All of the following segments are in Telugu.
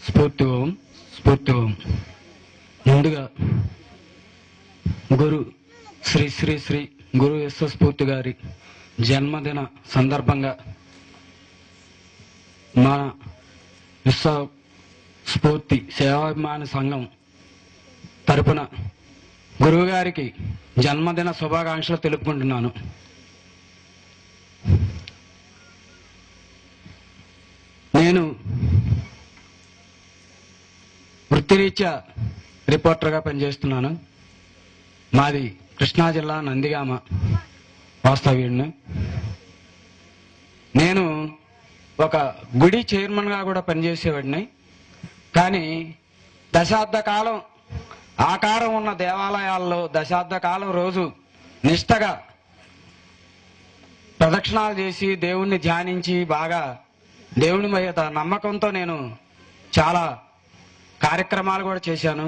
స్ఫూర్తి ఓం స్ఫూర్తి ఓం. ముందుగా గురు శ్రీ శ్రీ శ్రీ గురు విశ్వస్ఫూర్తి గారి జన్మదిన సందర్భంగా మన విశ్వస్ఫూర్తి సేవాభిమాన సంఘం తరపున గురువు గారికి జన్మదిన శుభాకాంక్షలు తెలుపుకుంటున్నాను. నేను వృత్తిరీత్యా రిపోర్టర్గా పనిచేస్తున్నాను. మాది కృష్ణా జిల్లా నందిగామ వాస్తవ్యుడిని. నేను ఒక గుడి చైర్మన్గా కూడా పనిచేసేవాడిని. కానీ దశాబ్ద కాలం ఆకారం ఉన్న దేవాలయాల్లో దశాబ్ద కాలం రోజు నిష్టగా ప్రదక్షిణాలు చేసి దేవుణ్ణి ధ్యానించి బాగా దేవుని మీద నమ్మకంతో నేను చాలా కార్యక్రమాలు కూడా చేశాను.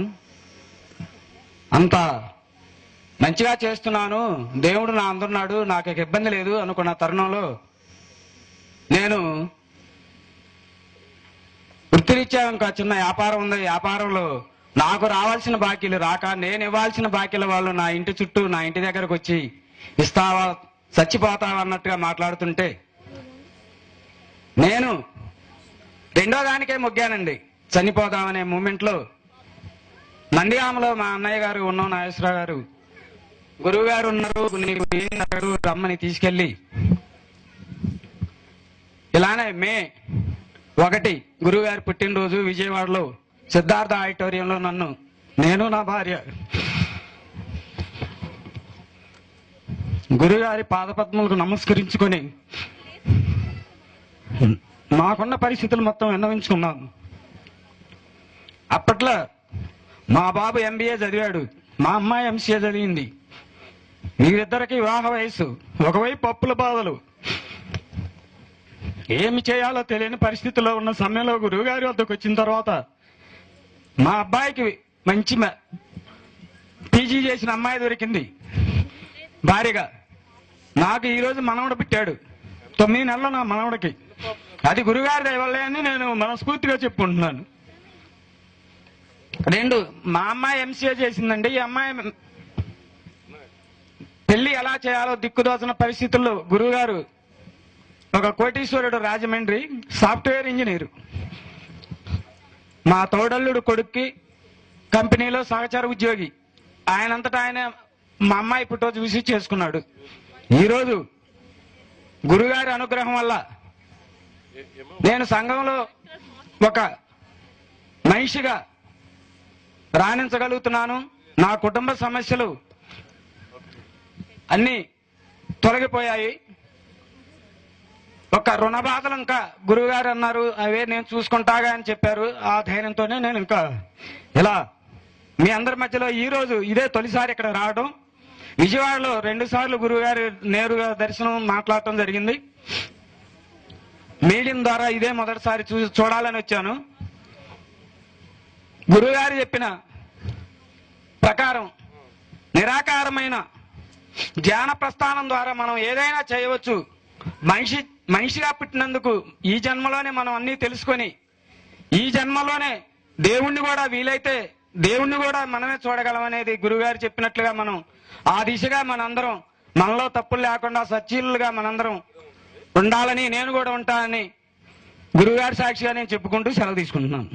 అంత మంచిగా చేస్తున్నాను, దేవుడు నా అందున్నాడు, నాకు ఇబ్బంది లేదు అనుకున్న తరుణంలో నేను వృత్తిరీత్యా ఇంకా చిన్న వ్యాపారం ఉంది. వ్యాపారంలో నాకు రావాల్సిన బాకీలు రాక నేను ఇవ్వాల్సిన బాకీల వాళ్ళు నా ఇంటి చుట్టూ నా ఇంటి దగ్గరకు వచ్చి ఇస్తావా చచ్చిపోతావా అన్నట్టుగా మాట్లాడుతుంటే నేను రెండో దానికే మొగ్గానండి. చనిపోదామనే మూమెంట్లో నందిగామలో మా అన్నయ్య గారు ఉన్నాం, నాగేశ్వరరావు గారు గురువు గారు ఉన్నారు, నీకు రమ్మని తీసుకెళ్ళి ఇలానే మే 1 గురువు గారి పుట్టినరోజు విజయవాడలో సిద్ధార్థ ఆడిటోరియంలో నన్ను నేను నా భార్య గురుగారి పాదపద్మలకు నమస్కరించుకొని మాకున్న పరిస్థితులు మొత్తం విన్నవించుకున్నాను. అప్పట్లో మా బాబు MBA చదివాడు, మా అమ్మాయి MCA చదివింది. వీరిద్దరికి వివాహ వయసు, ఒకవైపు అప్పుల బాధలు, ఏమి చేయాలో తెలియని పరిస్థితుల్లో ఉన్న సమయంలో గురువుగారి వద్దకు వచ్చిన తర్వాత మా అబ్బాయికి మంచి PG చేసిన అమ్మాయి దొరికింది భార్యగా. నాకు ఈరోజు మనవడు పుట్టాడు, 9 నెలలు నా మనవడికి. అది గురుగారి దయవల్లే అని నేను మనస్ఫూర్తిగా చెప్పుకుంటున్నాను. 2 మా అమ్మాయి MCA చేసిందండి. ఈ అమ్మాయి పెళ్లి ఎలా చేయాలో దిక్కుదోచిన పరిస్థితుల్లో గురువుగారు ఒక కోటీశ్వరుడు, రాజమండ్రి సాఫ్ట్వేర్ ఇంజనీరు, మా తోడల్లుడు కొడుక్కి కంపెనీలో సహచార ఉద్యోగి. ఆయనంతటా ఆయన మా అమ్మాయి పుట్టో చూసి చేసుకున్నాడు. ఈరోజు గురుగారి అనుగ్రహం వల్ల నేను సంఘంలో ఒక మనిషిగా రాణించగలుగుతున్నాను. నా కుటుంబ సమస్యలు అన్నీ తొలగిపోయాయి. ఒక రుణ బాధలు ఇంకా గురువుగారు అన్నారు అవే నేను చూసుకుంటాగా అని చెప్పారు. ఆ ధైర్యంతోనే నేను ఇంకా ఇలా మీ అందరి మధ్యలో ఈరోజు ఇదే తొలిసారి ఇక్కడ రావడం. విజయవాడలో 2 సార్లు గురువుగారు నేరుగా దర్శనం మాట్లాడటం జరిగింది. మీడియం ద్వారా ఇదే మొదటిసారి చూడాలని వచ్చాను. గురువుగారు చెప్పిన ప్రకారం నిరాకారమైన ధ్యాన ప్రస్థానం ద్వారా మనం ఏదైనా చేయవచ్చు. మనిషిగా పుట్టినందుకు ఈ జన్మలోనే మనం అన్నీ తెలుసుకొని ఈ జన్మలోనే దేవుణ్ణి కూడా వీలైతే దేవుణ్ణి కూడా మనమే చూడగలం అనేది గురువుగారు చెప్పినట్లుగా మనం ఆ దిశగా మనందరం మనలో తప్పులు లేకుండా సచ్చీలుగా మనందరం ఉండాలని నేను కూడా ఉంటానని గురువుగారి సాక్షిగా నేను చెప్పుకుంటూ సెలవు తీసుకుంటున్నాను.